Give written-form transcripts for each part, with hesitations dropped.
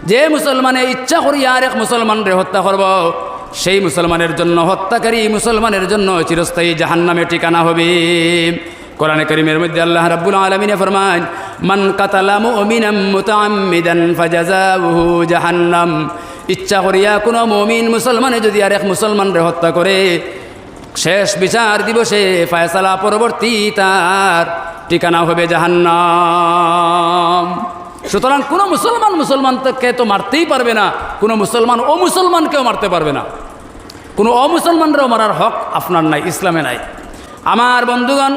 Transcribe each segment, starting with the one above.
যে মুসলমানে ইচ্ছা করিয়া আরেক মুসলমানরে হত্যা করব সেই মুসলমানের জন্য হত্যাকারী মুসলমানের জন্য চিরস্থায়ী জাহান্নামে ঠিকানা হবে। কোরআনে কারীমের মধ্যে আল্লাহ রাব্বুল আলামিন ফরমান, মান কাতালা মুমিনাম মুতাআম্মিদান ফাজাযাউহু জাহান্নাম। ইচ্ছা করিয়া কোনো মুমিন মুসলমানে যদি আরেক মুসলমানরে হত্যা করে, শেষ বিচার দিবসে ফয়সালা পরবর্তী তার ঠিকানা হবে জাহান্নাম। সুতরাং কোনো মুসলমান মুসলমানকে তো মারতেই পারবে না, কোনো মুসলমান ও মুসলমানকেও মারতে পারবে না, কোনো অমুসলমানরাও মারার হক আপনার নাই, ইসলামে নাই। আমার বন্ধুগণ,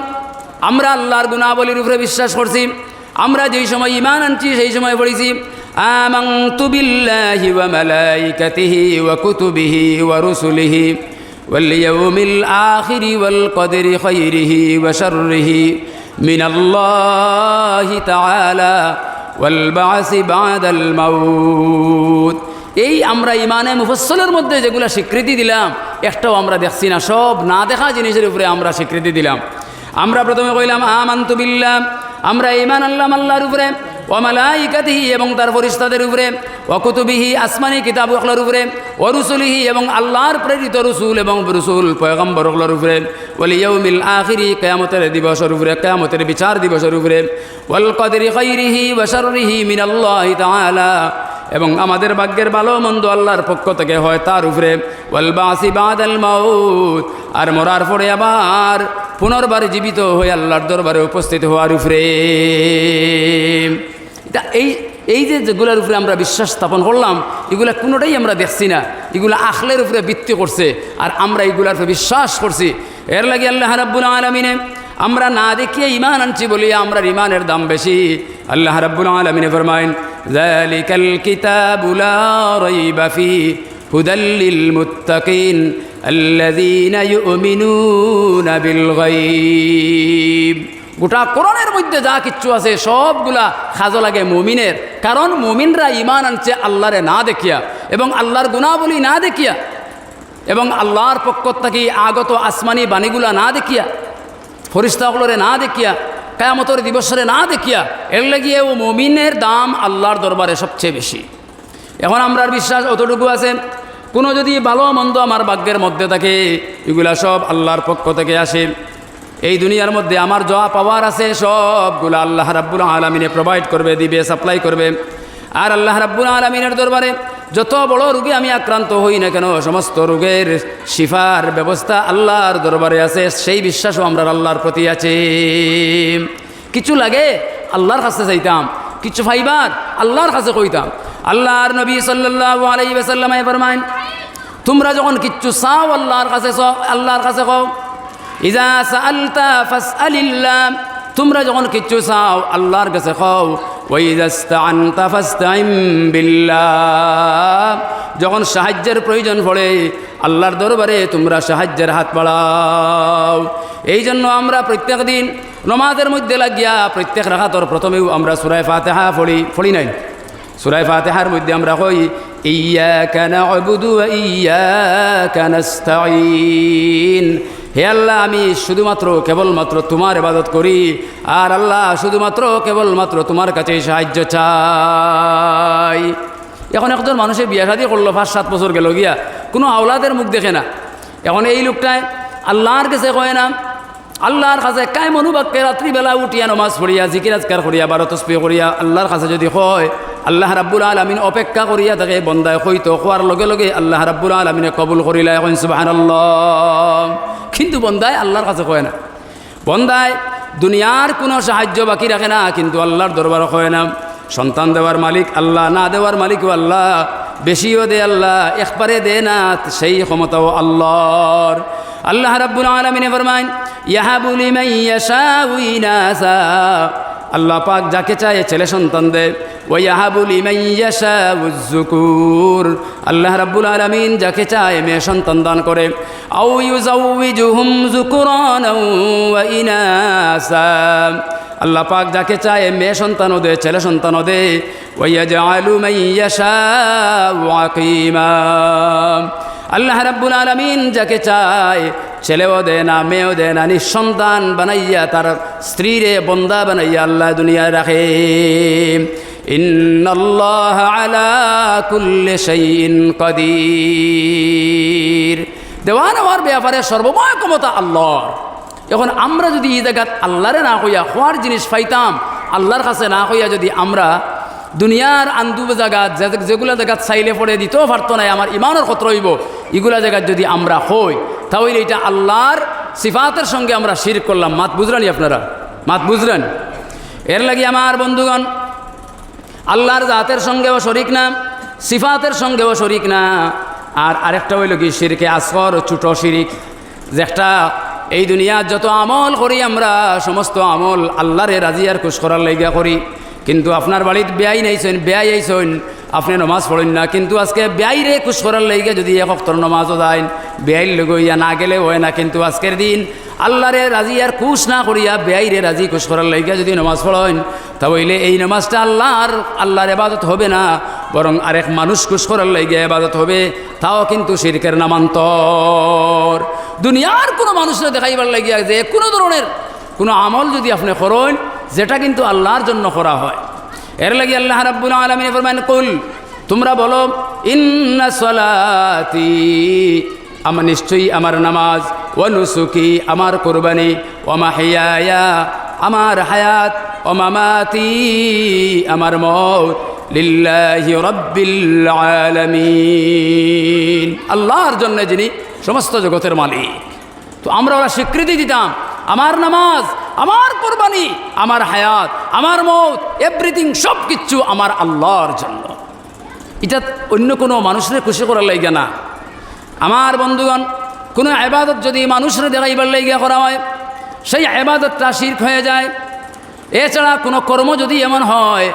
আমরা আল্লাহর গুণাবলীর উপরে বিশ্বাস করছি। আমরা যেই সময় ঈমান আনছি সেই সময় পড়েছি আমানতু বিল্লাহি ওয়া মালাইকাতিহি ওয়া কুতুবিহি ওয়া রুসুলিহি ওয়াল ইয়াউমিল আখিরি ওয়াল কদরি খাইরিহি ওয়া শাররিহি মিনাল্লাহি তাআলা ওয়াল বা'সি বা'দাল মাউত। এই আমরা ইমানে মুফাসসলের মধ্যে যেগুলো স্বীকৃতি দিলাম, একটাও আমরা দেখছি না, সব না দেখা জিনিসের উপরে আমরা স্বীকৃতি দিলাম। আমরা প্রথমে কইলাম আমানতু বিল্লাহ, আমরা ঈমান আনলাম আল্লাহর উপরে, ওয়া মালাইকাতিহি এবং তার ফেরেশতাদের উপরে, ওয়া কুতুবিহি আসমানি কিতাবগুলোর উপরে, ওয়া রুসুলিহি এবং আল্লাহর প্রেরিত রসুল এবং রসুল পয়গম্বরগুলোর উপরে, ওয়াল ইয়াউমিল আখিরি কিয়ামতের দিবসের উপরে, কিয়ামতের বিচার দিবসের উপরে, ওয়াল কদরি খাইরিহি ওয়া শাররিহি মিনাল্লাহি তাআলা এবং আমাদের ভাগ্যের ভালো মন্দ আল্লাহর পক্ষ থেকে হয় তার উপরে, ওয়াল বা'সি বা'দাল মাউত আর মরার পরে আবার পুনর্বার জীবিত হয়ে আল্লাহর দরবারে উপস্থিত হওয়ার উপরে। এটা এই যেগুলোর উপরে আমরা বিশ্বাস স্থাপন করলাম, এগুলা কোনোটাই আমরা দেখছি না, এগুলো আখলের উপরে ভিত্তি করছে আর আমরা এগুলার উপরে বিশ্বাস করছি। এর লাগে আল্লাহ রাব্বুল আলামিনে আমরা না দেখিয়ে ঈমান আনছি বলি আমরা ঈমানের দাম বেশি। আল্লাহ রাব্বুল আলামিন ফরমায়েন, যালিকাল কিতাবু লা রাইবা ফীহি হুদাল লিল মুত্তাকিন আল্লাযীনা ইউমিনুনা বিল গায়ব। গোটা কোরআনের মধ্যে যা কিচ্ছু আছে সবগুলা খাজো লাগে মুমিনের, কারণ মুমিনরা ঈমান আনছে আল্লাহরে না দেখিয়া এবং আল্লাহর গুণাবলী না দেখিয়া এবং আল্লাহর পক্ষ থেকে আগত আসমানি বাণীগুলা না দেখিয়া, ফেরেশতাগুলোরে না দেখিয়া, কিয়ামতের দিবসরে না দেখিয়া। এর লাগিয়ে ও মুমিনের দাম আল্লাহর দরবারে সবচেয়ে বেশি। এখন আমরার বিশ্বাস অতটুকু আছে, কোনো যদি ভালো মন্দ আমার ভাগ্যের মধ্যে থাকে, এগুলা সব আল্লাহর পক্ষ থেকে আসে। এই দুনিয়ার মধ্যে আমার যা পাওয়ার আছে সবগুলো আল্লাহ রাব্বুল আলামিনে প্রোভাইড করবে, দিবে, সাপ্লাই করবে। আর আল্লাহ রাব্বুল আলামিনের দরবারে যত বড় রোগে আমি আক্রান্ত হই না কেন, সমস্ত রোগের শিফার ব্যবস্থা আল্লাহর দরবারে আছে। সেই বিশ্বাসও আমরা আল্লাহর প্রতি আছে। কিছু লাগে আল্লাহর কাছে চাইতাম, কিছু ফাইবার আল্লাহর কাছে কইতাম। আল্লাহর নবী সাল্লাল্লাহু আলাইহি ওয়াসাল্লাম ফরমায়েন, তোমরা যখন কিচ্ছু চাও আল্লাহর কাছে কও, ইজা সাআলতা ফাসআলিল্লাহ, তোমরা যখন কিচ্ছু চাও আল্লাহর কাছে কও। ওয়া ইজা ইসতাআনতা ফাসতাইন বিল্লাহ, যখন সাহায্যের প্রয়োজন পড়ে আল্লাহর দরবারে তোমরা সাহায্যের হাত বাড়াও। এই জন্য আমরা প্রত্যেক দিন নামাজের মধ্যে লাগিয়া প্রত্যেক রাকাতের প্রথমেও আমরা সূরা ফাতিহা পড়ি নাই? সূরা ফাতিহার মধ্যে আমরা কই, ইয়্যাকা না'বুদু ওয়া ইয়্যাকা নাস্তাঈন, হে আল্লাহ আমি শুধুমাত্র কেবলমাত্র তোমার ইবাদত করি, আর আল্লাহ শুধুমাত্র কেবলমাত্র তোমার কাছে সাহায্য চাই। এখন একজন মানুষের বিয়া শাদী করলো, 5-7 বছর গেল গিয়া, কোনো আওলাদের মুখ দেখে না। এখন এই লোকটায় আল্লাহর কাছে কয় না, আল্লাহর কাছে কায় মনুবাক্যে রাত্রিবেলা উঠিয়া নমাজ পড়িয়া জিকির আজকার করিয়া 12 তাসবিহ করিয়া আল্লাহর কাছে যদি কয়, আল্লাহ রাব্বুল আলামিন অপেক্ষা করিয়া থাকে বন্দায় কইতো, কোয়ার লগে লগে আল্লাহ রাব্বুল আলামিনে কবুল করিলা, এখন সুবহানাল্লাহ। কিন্তু বন্দায় আল্লাহর কাছে কয় না, বন্দায় দুনিয়ার কোনো সাহায্য বাকি রাখে না, কিন্তু আল্লাহর দরবার কয় না। সন্তান দেওয়ার মালিক আল্লাহ, না দেওয়ার মালিকও আল্লাহ, বেশিও দে আল্লাহ, একবারে দে না, সেই ক্ষমতাও আল্লাহর। আল্লাহ রাব্বুল আলামিন ফরমায়েন, ইয়াহাবু লিমান ইয়াশাউ ইনাসা, আল্লাহ পাক যাকে চায় ছেলে সন্তান দেয়। ওয়া ইয়াহাবু লিমান ইয়াশাউ যুকুর, আল্লাহ রাব্বুল আলামিন যাকে চায় মেয়ে সন্তান দান করে। আও ইউযাউযুহুম যুকুরানা ওয়া ইনাসা, আল্লাহ পাক যাকে চায় মেয়ে সন্তানও দেয়, ছেলে সন্তানও দেয়। ওয়া ইয়াজআলু মান ইয়াশাউ আকিমা, আল্লাহ রাব্বুল আলামিন যাকে চায় ছেলেও দেয় না, মেয়েও দেয় না, নিঃসন্তান বানাইয়া তার স্ত্রীরে বন্দা বানাইয়া আল্লাহ দুনিয়ায় রাখে। ইন্নাল্লাহা আলা কুল্লি শাইইন কাদির। দেওয়া নেওয়ার ব্যাপারে সর্বময় ক্ষমতা আল্লাহর। এখন আমরা যদি এই জায়গাত আল্লাহরে না কইয়া হওয়ার জিনিস পাইতাম, আল্লাহর কাছে না কইয়া যদি আমরা দুনিয়ার আন্দু জায়গাত যেগুলো জায়গাত চাইলে পড়ে দিতেও পারতো না, আমার ইমানের ক্ষত রইব, এগুলা জায়গাত যদি আমরা হই, তাহলে এটা আল্লাহর সিফাতের সঙ্গে আমরা শিরক করলাম। মাত বুঝলেন আপনারা? মাত বুঝলেন? এর লাগি আমার বন্ধুগণ, আল্লাহর জাতের সঙ্গেও শরিক না, সিফাতের সঙ্গেও শরিক না। আর আরেকটা হইল কি শিরকে আসগর, ছোট শিরিক, যেটা এই দুনিয়ার যত আমল করি আমরা, সমস্ত আমল আল্লাহরে রাজি আর খুশ করার লাইগা করি। কিন্তু আপনার বাড়িত বেয়াই নাইছেন, বেয়াই আইছেন, আপনি নমাজ পড়েন না, কিন্তু আজকে বেয়াইরে খুশ করার লাইগা যদি এক ওয়াক্ত নমাজও যায়, বেয়াইর লগইয়া না গেলে হয় না। কিন্তু আজকের দিন আল্লাহরে রাজি আর খুশ না করিয়া বেয়াইরে রাজি খুশ করার লাইগা যদি নমাজ পড়েন, তাহলে এই নমাজটা আল্লাহর ইবাদত হবে না, বরং আরেক মানুষ খুশ করার লাইগা ইবাদত হবে, তাও কিন্তু শিরকের নামান্তর। দুনিয়ার কোনো মানুষরা দেখাইবার লাগিয়া যে কোনো ধরনের কোনো আমল যদি আপনি করেন, যেটা কিন্তু আল্লাহর জন্য করা হয়, এর লাগি আল্লাহ রাব্বুল আলামিন ফরমান, কুল, তোমরা বলো, ইন্না সলাতি, আমার নিশ্চয়ই আমার নামাজ, ওয়া নুসুকি, আমার কুরবানি, ওয়া মাহিয়ায়া, আমার হায়াত, ওয়া মামাতি, আমার মওত, লিল্লাহি রাব্বিল আলামিন, আল্লাহর জন্য যিনি সমস্ত জগতের মালিক। তো আমরা ওরা স্বীকৃতি দিতাম, আমার নামাজ, আমার কুরবানি, আমার হায়াত, আমার মওত, এভরিথিং, সব কিছু আমার আল্লাহর জন্য। এটা অন্য কোনো মানুষের খুশি করার লাইগা না। আমার বন্ধুগণ, কোনো ইবাদত যদি মানুষের দেখাইবার লাইগা করা হয়, সেই ইবাদতটা শিরক হয়ে যায়। এছাড়া কোনো কর্ম যদি এমন হয়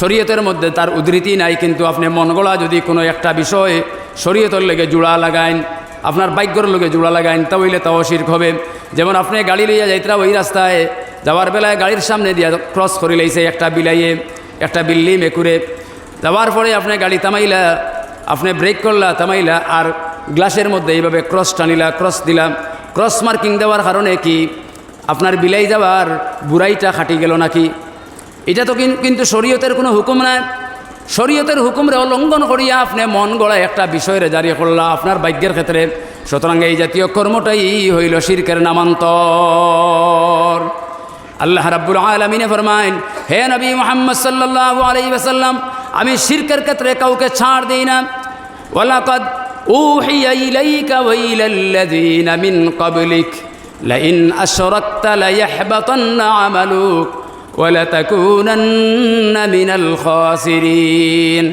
শরীয়তের মধ্যে তার উদ্ধৃতি নাই, কিন্তু আপনি মন গড়া যদি কোনো একটা বিষয় শরীয়তের লেগে জোড়া লাগাইন, আপনার বাইকর লোকে জোড়া লাগাইন, তাহলে তাও শিরক হবে। যেমন আপনি গাড়ি লইয়া যাইতরা, ওই রাস্তায় যাওয়ার বেলায় গাড়ির সামনে দিয়া ক্রস করে লাইছে একটা বিলাইয়ে, একটা বিল্লি মেকুরে, যাওয়ার পরে আপনি গাড়ি থামাইলা, আপনি ব্রেক করলা, থামাইলা, আর গ্লাসের মধ্যে এইভাবে ক্রস টানিলা, ক্রস দিলাম। ক্রস মার্কিং দেওয়ার কারণে কি আপনার বিলাই যাওয়ার বুড়াইটা খাটি গেল নাকি? এটা তো কিন্তু শরীয়তের কোনো হুকুম নাই। শরীয়তের হুকুমরে লঙ্ঘন করিয়া আপনি মন গড়া একটা বিষয়ের জারি করলা আপনার ভাগ্যের ক্ষেত্রে। সুতরাং এই জাতীয় কর্মটাই হইল শিরকের নামান্তর। আল্লাহ রাব্বুল আলামিন ফরমায়েন, হে নবী মুহাম্মদ সাল্লাল্লাহু আলাইহি ওয়াসাল্লাম, আমি শিরকের ক্ষেত্রে কাউকে ছাড় দেই না। ওয়ালাকাদ উহিয়া ইলাইকা ওয়া ইলাল্লাযীনা মিন ক্বাবলিক লাইন আশরাকতা লায়াহবাতান্না আমালুক ওয়ালাতাকুনান্না মিনাল খাসিরিন।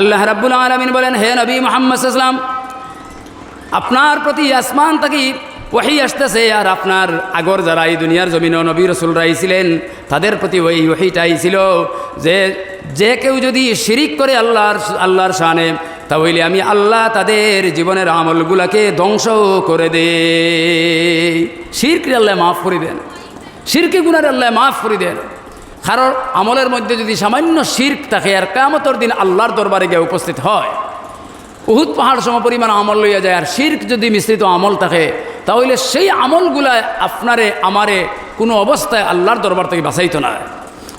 আল্লাহ রাব্বুল আলামিন বলেন, হে নবী মুহাম্মদ সাল্লাল্লাহু আলাইহি ওয়াসাল্লাম, আপনার প্রতি আসমান থেকে ওহী আসতেছে, আর আপনার আগর যারা এই দুনিয়ার জমিনে নবী রাসূলরা আইছিলেন তাদের প্রতি ওই ওহীটা আইছিল যে যে কেউ যদি শিরিক করে আল্লাহর শানে, তাহলে আমি আল্লাহ তাদের জীবনের আমলগুলাকে ধ্বংস করে দেই। শিরক আল্লাহ মাফ করে দেন, শিরকি গুনাহ আল্লাহ মাফ করে দেন। কারণ আমলের মধ্যে যদি সামান্য শিরক থাকে আর কিয়ামতের দিন আল্লাহর দরবারে গিয়ে উপস্থিত হয়, উহুদ পাহাড় সম পরিমাণ আমল লইয়া যায়, আর শিরক যদি মিশ্রিত আমল থাকে, তাহলে সেই আমলগুলা আপনারে আমারে কোনো অবস্থায় আল্লাহর দরবার থেকে বাঁচাইতো না।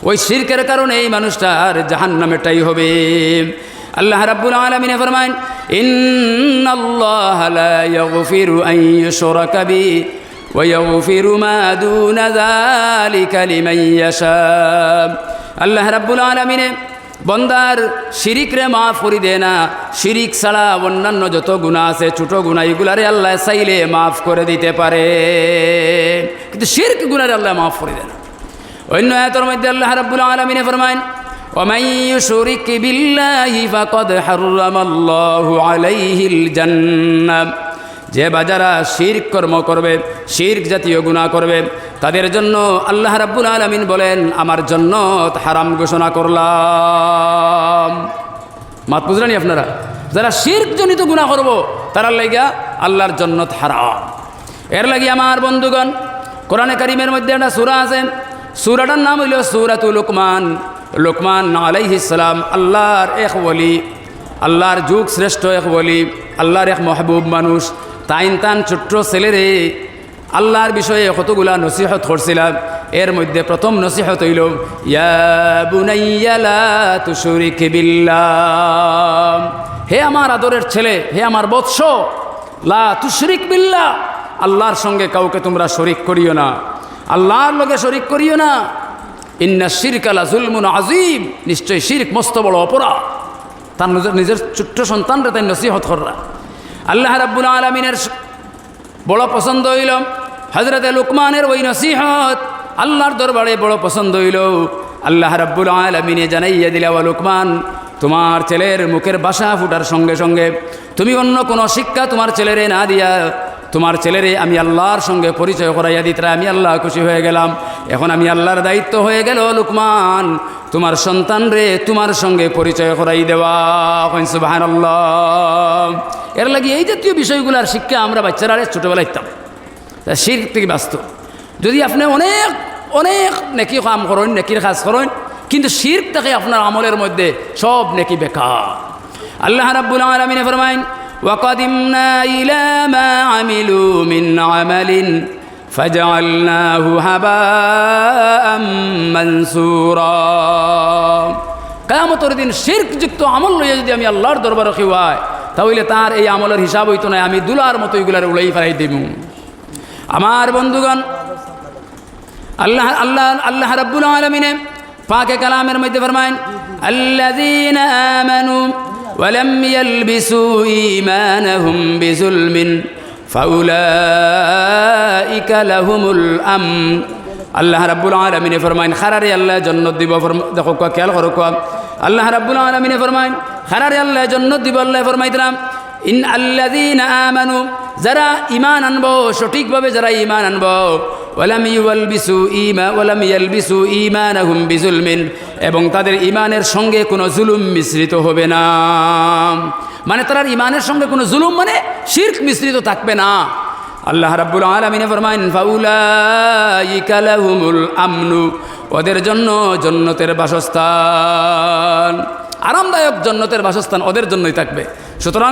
ওই শিরকের কারণে এই মানুষটার জাহান্নামেটাই হবে। আল্লাহ রাব্বুল আলামিন ফরমান, ইন্নাল্লাহা লা ইয়াগফিরু আন ইউশরাকা বিহি ওয়া ইয়াগফিরু মা দুনা যালিকা লিমান ইয়াশা। আল্লাহ রাব্বুল আলামিন বন্দার শিরিকরে মাফ করে দেয় না। শিরিক ছাড়া অন্যান্য যত গুনাহ আছে, ছোট গুনাহ, এগুলারে আল্লাহ চাইলে মাফ করে দিতে পারে, কিন্তু শিরক গুনাহরে আল্লাহ মাফ করে দেয় না। অন্য আয়াতের মধ্যে আল্লাহ রাব্বুল আলামিন ফরমান, ওয়ামান ইউশরিক বিল্লাহি ফাকাদ হারামাল্লাহু আলাইহিল জান্নাহ। যে বাজারা শিরক কর্ম করবে, শিরক জাতীয় গুনাহ করবে, তাদের জন্য আল্লাহ রাব্বুল আলামিন বলেন, আমার জান্নাত হারাম ঘোষণা করলাম। মাত বুঝলেন আপনারা? যারা শিরক জনিত গুনাহ করব তার লাগা আল্লাহর জান্নাত হারাম। এর লাগি আমার বন্ধুগণ, কোরআনে কারীমের মধ্যে একটা সূরা আছে, সূরাটার নাম হইল সূরাতুল লুকমান। লুকমান আলাইহিস সালাম আল্লাহর এক ওলি, আল্লাহর যুগ শ্রেষ্ঠ এক ওলি, আল্লাহর এক মাহবুব মানুষ। তান ছোট্ট ছেলেরে আল্লাহর বিষয়ে কতগুলা নসিহত করছিলাম। এর মধ্যে প্রথম নসিহত হইল, ইয়া বুনাইয়া লা তুশরিক বিল্লাহ, হে আমার আদরের ছেলে, হে আমার বৎস, লা তুশরিক বিল্লাহ, আল্লাহর সঙ্গে কাউকে তোমরা শরিক করিও না, আল্লাহর লগে শরিক করিও না। ইন্না শিরকা লা যুলমুন আযীম, নিশ্চয় শিরক মস্ত বড় অপরাধ। তার নিজের ছোট্ট সন্তানরা তাই নসিহত কররা। আল্লাহ রাব্বুল আলামিনের বড় পছন্দ হইল হযরতে লুকমানের ওই নসিহত, আল্লাহর দরবারে বড় পছন্দ হইল। আল্লাহ রাব্বুল আলামিনে জানাইয়া দিলা, ওয়া লুকমান, তোমার ছেলের মুখের ভাষা ফুটার সঙ্গে সঙ্গে তুমি অন্য কোনো শিক্ষা তোমার ছেলেরে না দিয়া তোমার ছেলেরে আমি আল্লাহর সঙ্গে পরিচয় করাইয়া দিতে আমি আল্লাহ খুশি হয়ে গেলাম। এখন আমি আল্লাহর দায়িত্ব হয়ে গেল লুকমান, তোমার সন্তান রে তোমার সঙ্গে পরিচয় করাই দেওয়া। সুবহানাল্লাহ। এর লাগি এই জাতীয় বিষয়গুলোর শিক্ষা আমরা বাচ্চারা ছোটোবেলায় দিতাম, শিরক থেকে বাঁচত। যদি আপনি অনেক অনেক নেকি কাম করেন, নেকির কাজ করেন, কিন্তু শিরক থাকে আপনার আমলের মধ্যে, সব নেকি বেকার। আল্লাহ রাব্বুল আলামিন ফরমায়েন, ওয়াকাদিমনা ইলা মা আমিলু মিন আমালিন ফাজআলনাহু হাবাআম মানসুরা। কিয়ামতের দিন শিরকযুক্ত আমল লইয়া যদি আমি আল্লাহর দরবারে খিওয়াই, তাহলে তার এই আমলের হিসাব হইতো না, আমি দুলার মতো এগুলার উড়াই ফেলাই দেব। আমার বন্ধুগণ, আল্লাহ আল্লাহ আল্লাহ রাব্বুল আলামিন পাকে কালামের মধ্যে ফরমায়েন, আল্লাযীনা আমানু ওয়া লাম ইয়ালবিসু ঈমানাহুম বিযুলমিন ফাউলাইকা লাহুমুল আমন। আল্লাহ রাব্বুল আলামিন ফরমায়েন, খারারে আল্লাহ জান্নাত দিব। দেখো খেয়াল করো, আল্লাহ রাব্বুল আলামিন ফরমায়েন, খারারে আল্লাহ জান্নাত দিব। আল্লাহ ফরমাইতরাম, ইন আল্লাযীনা আমানু, যারা ঈমান আনবো, সঠিকভাবে যারা ঈমান আনবো, ওয়ালাম ইয়ালবিসু ঈমানাহুম বিযুলমিন, এবং তাদের ঈমানের সঙ্গে কোনো জুলুম মিশ্রিত হবে না। মানে তার ঈমানের সঙ্গে কোনো জুলুম মানে শিরক মিশ্রিত থাকবে না। আল্লাহ রাব্বুল আলামিন ফরমায়েন, ফাউলাইকা লাহুমুল আমনু, ওদের জন্য জান্নাতের বাসস্থান, আরামদায়ক জান্নাতের বাসস্থান ওদের জন্যই থাকবে। সুতরাং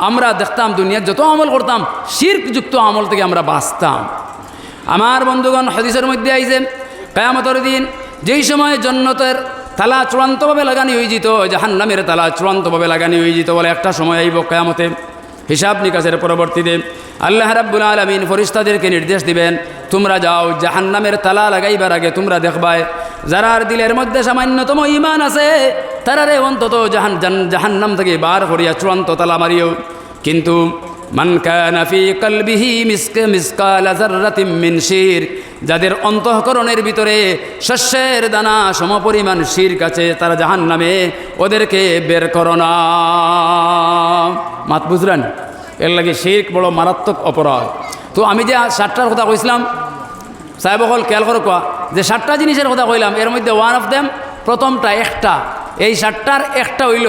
আমরা দেখতাম দুনিয়ার যত আমল করতাম, শিরকযুক্ত আমল থেকে আমরা বাঁচতাম। আমার বন্ধুগণ, হাদিসের মধ্যে আইছে কিয়ামতের দিন যেই সময় জান্নাতের তালা চূড়ান্তভাবে লাগানি হয়ে যেত, জাহান্নামের তালা চূড়ান্তভাবে লাগানি হয়ে যেত, বলে একটা সময় আইব কিয়ামতে হিসাব নিকাশের পরবর্তীতে আল্লাহ রাব্বুল আলামিন ফেরেশতাদেরকে নির্দেশ দিবেন, তোমরা যাও জাহান্নামের তালা লাগাইবার আগে তোমরা দেখবাই যারার দিলের মধ্যে সামান্যতম ঈমান আছে তারারে অন্তত জাহান্নাম থেকে বার করিয়া চূড়ান্ত তালা মারিও। কিন্তু মান কানা ফি কলবিহি মিসকালা যাররাতিন মিন শিরক, যাদের অন্তঃকরণের ভিতরে শস্যের দানা সমপরিমাণ শিরক আছে, তারা জাহান্নামে, ওদেরকে বের করো না। মাত বুঝলেন? এর লাগে শিরক বড় মারাত্মক অপরাধ। তো আমি যে 7টার কথা কইছিলাম, সাহেব হল খেয়াল করে কোয়া যে 7টা জিনিসের কথা কইলাম, এর মধ্যে ওয়ান অফ দেম, প্রথমটা একটা, এই 7টার একটা হইল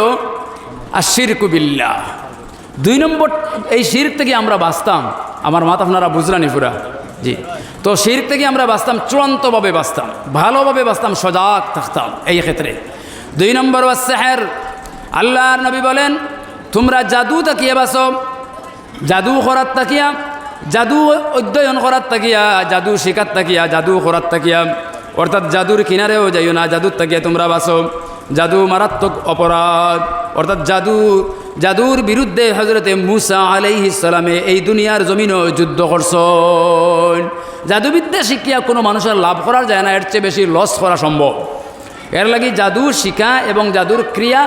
আশিরকু বিল্লাহ। 2 নম্বর, এই শিরক থেকে আমরা বাঁচতাম। আমার মাত আপনারা বুঝলানি পুরা? জি। তো শিরক থেকে আমরা বাঁচতাম, চূড়ান্তভাবে বাঁচতাম, ভালোভাবে বাঁচতাম, সজাগ থাকতাম এই ক্ষেত্রে। 2 নম্বর ওয়াস সিহর, আল্লাহর নবী বলেন তোমরা জাদু তাকিয়ে বাঁচো, জাদু করার তাকিয়া, জাদু অধ্যয়ন করার তাকিয়া, জাদু শিকার তাকিয়া, জাদু করার তাকিয়া, অর্থাৎ জাদুর কিনারেও যাইও না, জাদুর তাকিয়া তোমরা বাঁচো। জাদু মারাত্মক অপরাধ, অর্থাৎ জাদুর বিরুদ্ধে হজরতে মুসা আলাইহিস সালামে এই দুনিয়ার জমিনও যুদ্ধ করছেন। জাদুবিদ্যা শিখিয়া কোনো মানুষের লাভ করা যায় না, এর চেয়ে বেশি লস করা সম্ভব। এর লাগি জাদু শিখা এবং জাদুর ক্রিয়া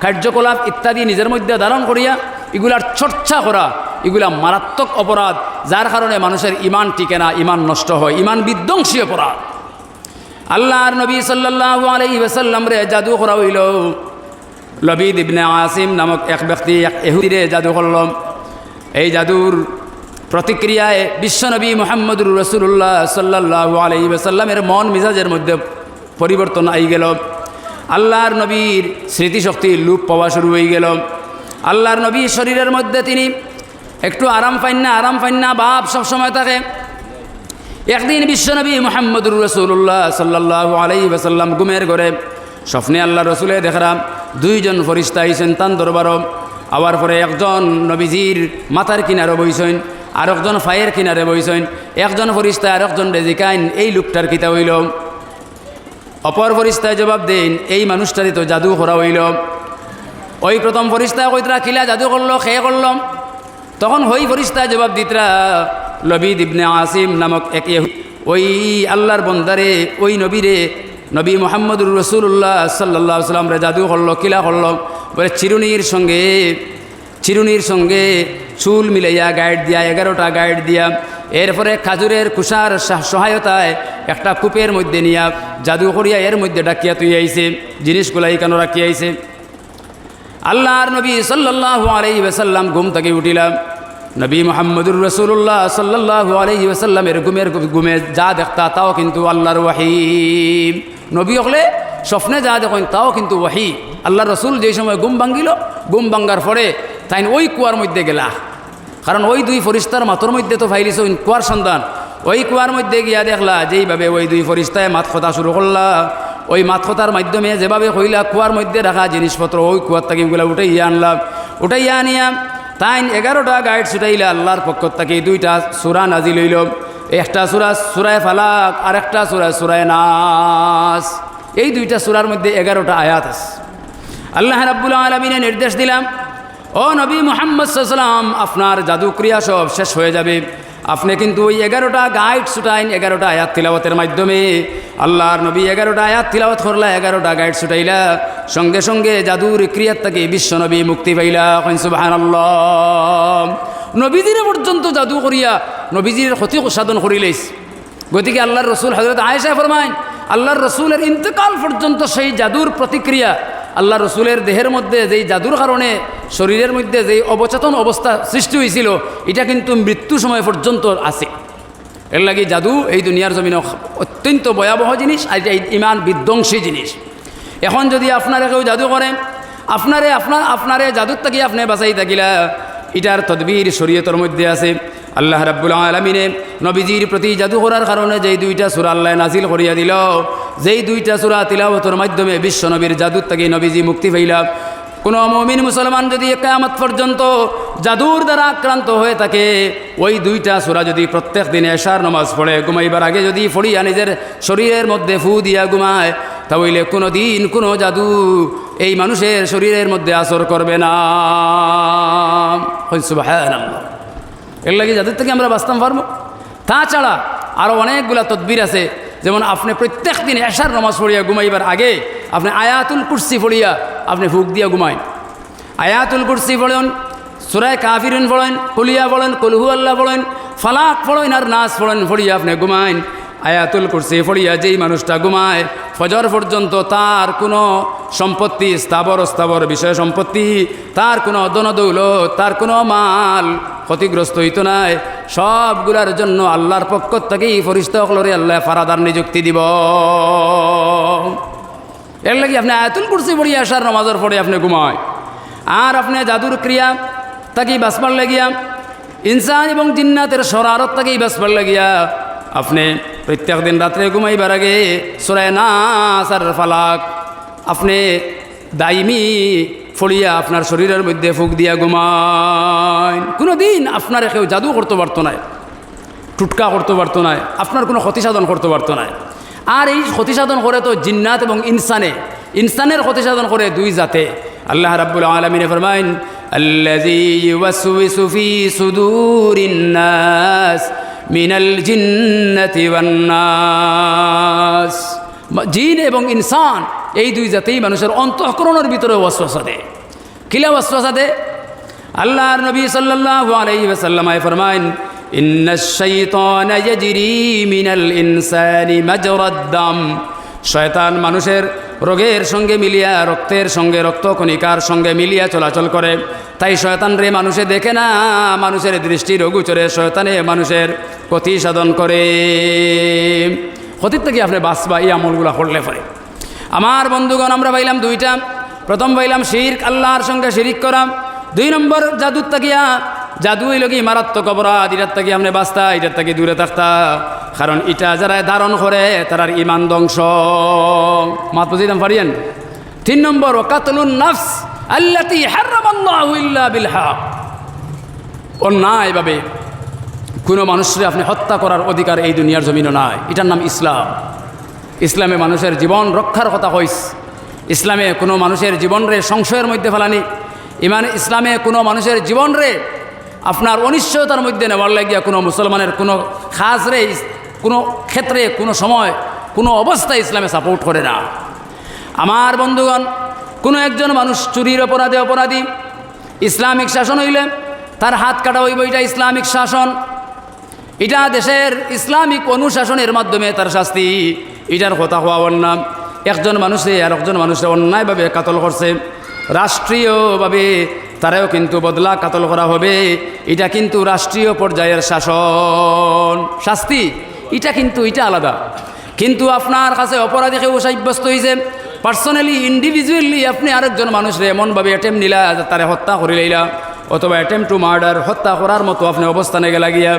কার্যকলাপ ইত্যাদি নিজের মধ্যে ধারণ করিয়া এগুলার চর্চা করা, এগুলা মারাত্মক অপরাধ, যার কারণে মানুষের ঈমান টিকে না, ঈমান নষ্ট হয়, ঈমান বিধ্বংসী অপরাধ। আল্লাহর নবী সাল্লাল্লাহু আলাইহি ওয়াসাল্লাম রে জাদু করা হইল। লবিদ ইবনে আসিম নামক এক ব্যক্তি এক ইহুদিরে জাদু করল। এই জাদুর প্রতিক্রিয়ায় বিশ্বনবী মুহাম্মদুর রাসূলুল্লাহ সাল্লাল্লাহু আলাইহি ওয়াসাল্লামের মন মিজাজের মধ্যে পরিবর্তন আই গেল। আল্লাহর নবীর স্মৃতিশক্তি লোপ পাওয়া শুরু হয়ে গেল। আল্লাহর নবী শরীরের মধ্যে তিনি একটু আরাম পাইন না ভাব সবসময় থাকে। একদিন বিশ্বনবী মুহাম্মদুর রাসূলুল্লাহ সাল্লাল্লাহু আলাইহি ওয়াসাল্লাম ঘুমের ঘরে স্বপ্নে আল্লাহ রসুলে দেখলাম 2 জন ফরিস্তা আইছেন তান দরবারও। আবার পরে একজন নবীজির মাথার কিনারে বইছেন, আর একজন ফায়ের কিনারে বইছেন। একজন ফরিস্তা আর একজন রেজিকাইন এই লোকটার কিতা হইল। অপর ফরিস্তায় জবাব দেন, এই মানুষটারই তো জাদু করা হইল। ওই প্রথম ফরিস্তা কইতরা কিলা জাদু করলো খেয়ে করলাম, তখন ওই ফরিস্তা জবাব দিতরা লবিদ ইবনে আসিম নামক এক ওই আল্লাহর বন্দারে ওই নবীরে নবী মুহাম্মদুর রাসূলুল্লাহ সাল্লাল্লাহু আলাইহি ওয়াসাল্লাম রে জাদু করলো কিলা করলো বলে চিরুনির সঙ্গে চুল মিলাইয়া গাইড দিয়া 11টা গাইড দিয়া এরপরে খাজুরের কুষার সহায়তায় একটা কূপের মধ্যে নিয়া জাদু করিয়া এর মধ্যে ডাকিয়া তুই আইছে জিনিসগুলা কেন রাখিয়া আইছে। আল্লাহর নবী সাল্লাল্লাহু আলাইহি ওয়াসাল্লাম ঘুম থেকে উঠিলাম, নবী মুহাম্মদুর রাসূলুল্লাহ সাল্লাল্লাহু আলাইহি ওয়াসাল্লামের ঘুমে যা দেখতা তাও কিন্তু আল্লাহর ওয়াহী। নবী হলে স্বপ্নে যা দেখেন তাও কিন্তু ওয়াহী। আল্লাহ রসুল যেই সময় ঘুম ভাঙ্গার পরে তাই ওই কুয়ার মধ্যে গেলা, কারণ ওই দুই ফরিস্তার মাথার মধ্যে তো ফাইলিস কুয়ার সন্ধান। ওই কুয়ার মধ্যে গিয়া দেখলা যেইভাবে ওই দুই ফরিস্তায় মাত কথা শুরু করলা, ওই মাত কথার মাধ্যমে যেভাবে হইলা কুয়ার মধ্যে রাখা জিনিসপত্র ওই কুয়ার থেকে ওগুলা উঠাইয়া আনলাম। উঠাইয়া আনিয়া তাই 11টা গাইড ছুটাইলা আল্লাহর পক্ষ থেকে 2টা সূরা নাজিল হইল, একটা সূরায়ে ফালাক আর একটা সূরায়ে নাস। এই 2টা সূরার মধ্যে 11টা আয়াত আছে। আল্লাহ রাব্বুল আলামিনে নির্দেশ দিলাম, ও নবী মুহাম্মদ সাল্লাল্লাহু আলাইহি ওয়াসাল্লাম আপনার জাদু ক্রিয়া সব শেষ হয়ে যাবে, আপনি কিন্তু ওই 11টা গাইড ছুটাইন 11টা আয়াত তিলাওয়াতের মাধ্যমে। আল্লাহর নবী 11টা আয়াত তিলাওয়াত করলা, 11টা গাইড ছুটাইলা, সঙ্গে সঙ্গে জাদুর ক্রিয়ার থেকে বিশ্ব নবী মুক্তি পাইলা। সুবহানাল্লাহ। নবীজির পর্যন্ত জাদু করিয়া নবীজির ক্ষতি সাধন করিলেইস। গতিকে আল্লাহর রসুল হযরত আয়েশা ফরমায় আল্লাহর রসুলের ইন্তেকাল পর্যন্ত সেই জাদুর প্রতিক্রিয়া, আল্লাহ রসুলের দেহের মধ্যে যেই জাদুর কারণে শরীরের মধ্যে যেই অবচেতন অবস্থা সৃষ্টি হয়েছিল এটা কিন্তু মৃত্যু সময় পর্যন্ত আছে। এর লাগি জাদু এই দুনিয়ার জমিনে অত্যন্ত ভয়াবহ জিনিস, আর এটা ইমান বিধ্বংসী জিনিস। এখন যদি আপনারা কেউ জাদু করে আপনারে জাদুর থাকি আপনি বাঁচাই থাকিলা, এটার তদবির শরীয়তের মধ্যে আছে। আল্লাহ রাব্বুল আলামিনে নবীজির প্রতি জাদু করার কারণে যেই 2টা সূরা আল্লাহ নাজিল করিয়া দিল, যেই 2টা সূরা তিলাওয়াতের মাধ্যমে বিশ্ব নবীর জাদুর থেকে নবীজি মুক্তি পাইলা। কোনো মুমিন মুসলমান যদি কিয়ামত পর্যন্ত জাদুর দ্বারা আক্রান্ত হয়ে থাকে, ওই 2টা সূরা যদি প্রত্যেক দিনে এশার নামাজ পড়ে ঘুমাইবার আগে যদি পড়িয়া নিজের শরীরের মধ্যে ফু দিয়া ঘুমায়, তাহলে কোনো দিন কোনো জাদু এই মানুষের শরীরের মধ্যে আসর করবে না। সুবহানাল্লাহ। এর লাগে জাদুর থেকে আমরা বাঁচতে পারবো। তাছাড়া আরও অনেকগুলা তদবির আছে, যেমন আপনি প্রত্যেক দিন এশার নামাজ পড়িয়া ঘুমাইবার আগে আপনি আয়াতুল কুরসি পড়িয়া আপনি ফুক দিয়া ঘুমাইন। আয়াতুল কুরসি পড়েন, সূরা কাফিরুন পড়েন, কুলিয়া পড়েন, কুল হুয়াল্লাহ পড়েন, ফালাক পড়েন আর নাস পড়েন, পড়িয়া আপনি ঘুমাইন। আয়াতুল কুরসি পড়িয়া যেই মানুষটা ঘুমায় ফজর পর্যন্ত তার কোনো সম্পত্তি স্থাবর বিষয় সম্পত্তি, তার কোনো ধনদৌলত, তার কোনো মাল ক্ষতিগ্রস্ত হইত নাই। সবগুলার জন্য আল্লাহর পক্ষ থেকেই ফেরেশতাগুলোরে আল্লাহ ফারাদার নিযুক্তি দিব। এর লাগি আপনি আয়াতুল কুরসি পড়িয়া আসার নামাজের পড়ে আপনি ঘুমায়। আর আপনি জাদুর ক্রিয়া তাকেই বাঁচবার লাগিয়া, ইনসান এবং জিন্নাতের শরারত তাকেই বাঁচবার লাগিয়া আপনি প্রত্যেক দিন রাত্রে ঘুমাইবার আগে সূরা নাস আর ফালাক আপনি দাইমি ফড়িয়া আপনার শরীরের মধ্যে ফুক দিয়া ঘুমায়। কোনো দিন আপনার কেউ জাদু করতে পারতো না, টুটকা করতে পারতো না, আপনার কোনো ক্ষতি সাধন করতে পারতো না। আর এই ক্ষতি সাধন করে তো জিন্নাত এবং ইনসানের ক্ষতি সাধন করে 2 জাতে। আল্লাহ রাব্বুল আলামিন ফরমায়েন আল্লাযী ইউওয়াসওয়িসু ফী সুদুরিন নাস মিনাল জিন্নাতি ওয়ান নাস। জিন এবং ইনসান এই 2 জাতেই মানুষের অন্তঃকরণের ভিতরে ওয়াসওয়াসা দেয়। কিলা ওয়াসওয়াসা দেয়? আল্লাহর নবী সাল্লাল্লাহু আলাইহি ওয়াসাল্লাম ফরমায়েন ইন্নাশ শাইতানা ইয়াজরি মিনাল ইনসানি মাজরাদ দাম। শয়তান মানুষের রোগের সঙ্গে মিলিয়া, রক্তের সঙ্গে রক্তকণিকার সঙ্গে মিলিয়া চলাচল করে। তাই শয়তান রে মানুষে দেখে না, মানুষের দৃষ্টির অগোচরে শয়তানে মানুষের ক্ষতি সাধন করে। ক্ষতির থেকে আপনি বাঁচবা এই আমলগুলা করলে পরে। আমার বন্ধুগণ, আমরা পাইলাম 2টা। প্রথম পাইলাম শিরক, আল্লাহর সঙ্গে শিরিক করা। 2 নম্বর জাদুর তাকিয়া, জাদু হইল কি মারাত্মক অপরাধ। এটার থেকে আপনি বাঁচতা, এটার থেকে দূরে থাকতা, কারণ এটা যারা ধারণ করে তারার ইমান ধ্বংস। মাত বুঝাইতাম পারিয়েন। 3 নম্বর কাতলুন নাফস আল্লাতী হারামাল্লাহু ইল্লা বিল হক। অন্যায়ভাবে কোনো মানুষকে আপনি হত্যা করার অধিকার এই দুনিয়ার জমিনও নাই। এটার নাম ইসলাম। ইসলামে মানুষের জীবন রক্ষার কথা কইস। ইসলামে কোনো মানুষের জীবনরে সংশয়ের মধ্যে ফেলানি, ইসলামে কোনো মানুষের জীবনরে আপনার অনিশ্চয়তার মধ্যে নেওয়ার লাগিয়া কোনো মুসলমানের কোনো খাসরে কোনো ক্ষেত্রে কোনো সময় কোনো অবস্থায় ইসলামে সাপোর্ট করে না। আমার বন্ধুগণ, কোনো একজন মানুষ চুরির অপরাধী, ইসলামিক শাসন হইলে তার হাত কাটা হইব, এটা ইসলামিক শাসন, এটা দেশের ইসলামিক অনুশাসনের মাধ্যমে তার শাস্তি, এটার কথা হওয়ার নাম। একজন মানুষে আর একজন মানুষের অন্যায়ভাবে কাতল করছে, রাষ্ট্রীয়ভাবে তারাও কিন্তু বদলা কাতল করা হবে, এটা কিন্তু রাষ্ট্রীয় পর্যায়ের শাসন, শাস্তি এটা আলাদা। কিন্তু আপনার কাছে অপরাধী কেউ সাব্যস্ত হয়েছে, পার্সোনালি ইন্ডিভিজুয়ালি আপনি আরেকজন মানুষরে এমনভাবে অ্যাটেম্প নিলা তারে হত্যা করে লইলা, অথবা অ্যাটেম্প টু মার্ডার, হত্যা করার মতো আপনি অবস্থানে গেলা গিয়া,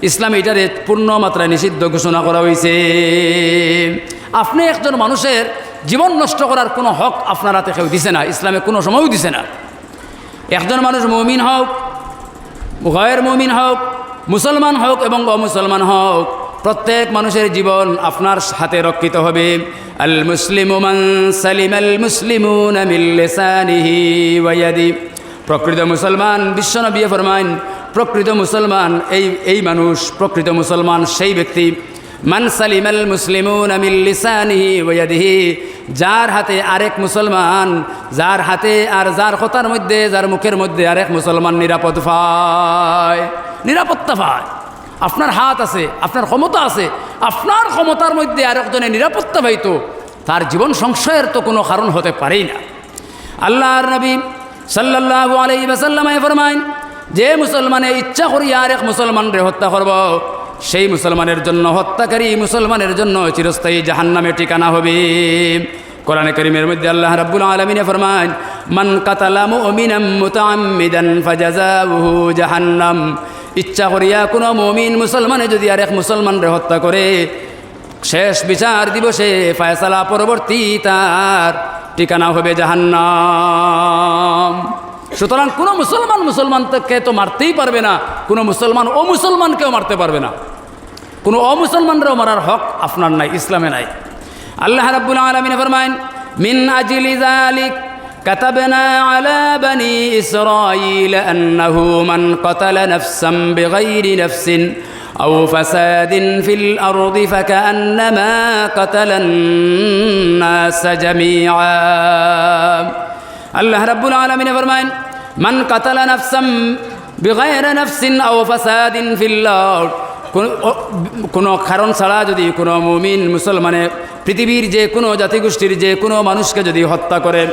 ইসলাম এটারে পূর্ণ মাত্রায় নিষিদ্ধ ঘোষণা করা হয়েছে। আপনি একজন মানুষের জীবন নষ্ট করার কোনো হক আপনার হাতে কেউ দিছে না, ইসলামে কোনো সময়ও দিছে না। একজন মানুষ মুমিন হোক, গয়ের মুমিন হোক, মুসলমান হোক এবং অমুসলমান হোক, প্রত্যেক মানুষের জীবন আপনার হাতে রক্ষিত হবে। আল মুসলিমু মান সালিমাল মুসলিমুনা মিন লিসানিহি ওয়া ইয়াদি। প্রকৃত মুসলমান, বিশ্বনবী ফরমান, প্রকৃত মুসলমান এই মানুষ, প্রকৃত মুসলমান সেই ব্যক্তি, মান সালিমাল মুসলিমুনা মিন লিসানিহি ওয়া ইয়াদিহি, যার হাতে আরেক মুসলমান, যার হাতে আর যার কথার মধ্যে, যার মুখের মধ্যে আরেক মুসলমান নিরাপত্তা পায়। আপনার হাত আছে, আপনার ক্ষমতা আছে, আপনার ক্ষমতার মধ্যে আরেকজনের নিরাপত্তা পাইতো, তার জীবন সংশয়ের তো কোনো কারণ হতে পারেই না। আল্লাহর নবী সাল্লাল্লাহু আলাইহি ওয়াসাল্লাম ফরমায়, যে মুসলমানে ইচ্ছা করিয়া আরেক মুসলমানরে হত্যা করব, সেই মুসলমানের জন্য, হত্যাকারী মুসলমানের জন্য চিরস্থায়ী জাহান্নামে ঠিকানা হবে। কোরআনে কারীমের মধ্যে আল্লাহ রাব্বুল আলামিন ফরমায়, মান কাতালা মুমিনাম মুতাআম্মিদান ফাজাযাউহু জাহান্নাম। ইচ্ছা করিয়া কোনো মুমিন মুসলমানে যদি আরেক মুসলমানরে হত্যা করে, শেষ বিচার দিবসে ফয়সালা পরবর্তী তার ঠিকানা হবে জাহান্নাম। সুতরাং কোনো মুসলমানকে তো মারতেই পারবে না, কোনো মুসলমান অমুসলমানকেও মারতে পারবে না, কোনো অমুসলমানরাও মারার হক আপনার নাই, ইসলামে নাই। আল্লাহ রাব্বুল আলামিন ফরমায়েন, মিন আজলি যালিক কাতাবনা আলা বনি ইসরাঈল আন্নাহু মান কাতালা নাফসান বিগাইরি নাফসিন আও ফাসাদিন ফিল আরদি ফাকান্নামা কাতালান নাস জামিআ। আল্লাহ রাব্বুল আলামিন ফরমায়েন, মান কাতালা নাফসান বিগাইরি নাফসিন আও ফাসাদিন ফিল আরদ, কোনো কারণ ছাড়া যদি কোনো মুমিন মুসলমানে পৃথিবীর যে কোনো জাতিগোষ্ঠীর যে কোনো মানুষকে যদি হত্যা করে,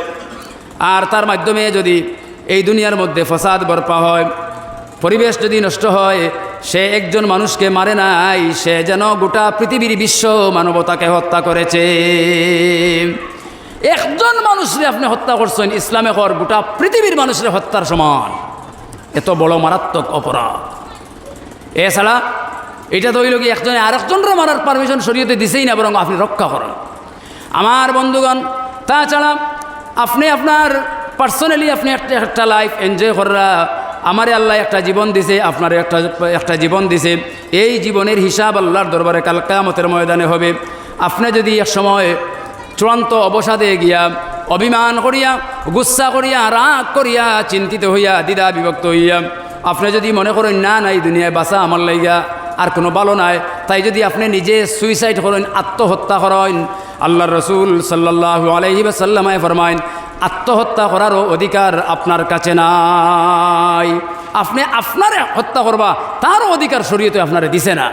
আর তার মাধ্যমে যদি এই দুনিয়ার মধ্যে ফসাদ বর্পা হয়, পরিবেশ যদি নষ্ট হয়, সে একজন মানুষকে মারে নাই, সে যেন গোটা পৃথিবীর বিশ্ব মানবতাকে হত্যা করেছে। একজন মানুষরে আপনি হত্যা করছেন, ইসলামে কর গোটা পৃথিবীর মানুষের হত্যার সমান, এত বড় মারাত্মক অপরাধ। এছাড়া এটা তো হইল কি একজনে আরেকজনরা মারার পারমিশন শরীয়তে দিছেই না, বরং আপনি রক্ষা করেন। আমার বন্ধুগণ, তাছাড়া আপনি আপনার পার্সোনালি আপনি একটা লাইফ এনজয় করা, আমারে আল্লাহ একটা জীবন দিছে, আপনার একটা জীবন দিছে, এই জীবনের হিসাব আল্লাহর দরবারে কাল কিয়ামতের ময়দানে হবে। আপনি যদি এক সময় চূড়ান্ত অবসাদে গিয়া, অভিমান করিয়া, গুচ্ছা করিয়া, রাগ করিয়া, চিন্তিত হইয়া, দ্বিধা বিভক্ত হইয়া আপনি যদি মনে করেন না এই দুনিয়ায় বাঁচা আমার লাইগা আর কোনো ভালো নাই, তাই যদি আপনি নিজে সুইসাইড করেন, আত্মহত্যা করেন, আল্লাহর রাসূল সাল্লাল্লাহু আলাইহি ওয়াসাল্লাম ফরমায়েন, আত্মহত্যা করারও অধিকার আপনার কাছে নাই। আপনি আপনারে হত্যা করবা তারও অধিকার শরীয়তে আপনারে দিছে না।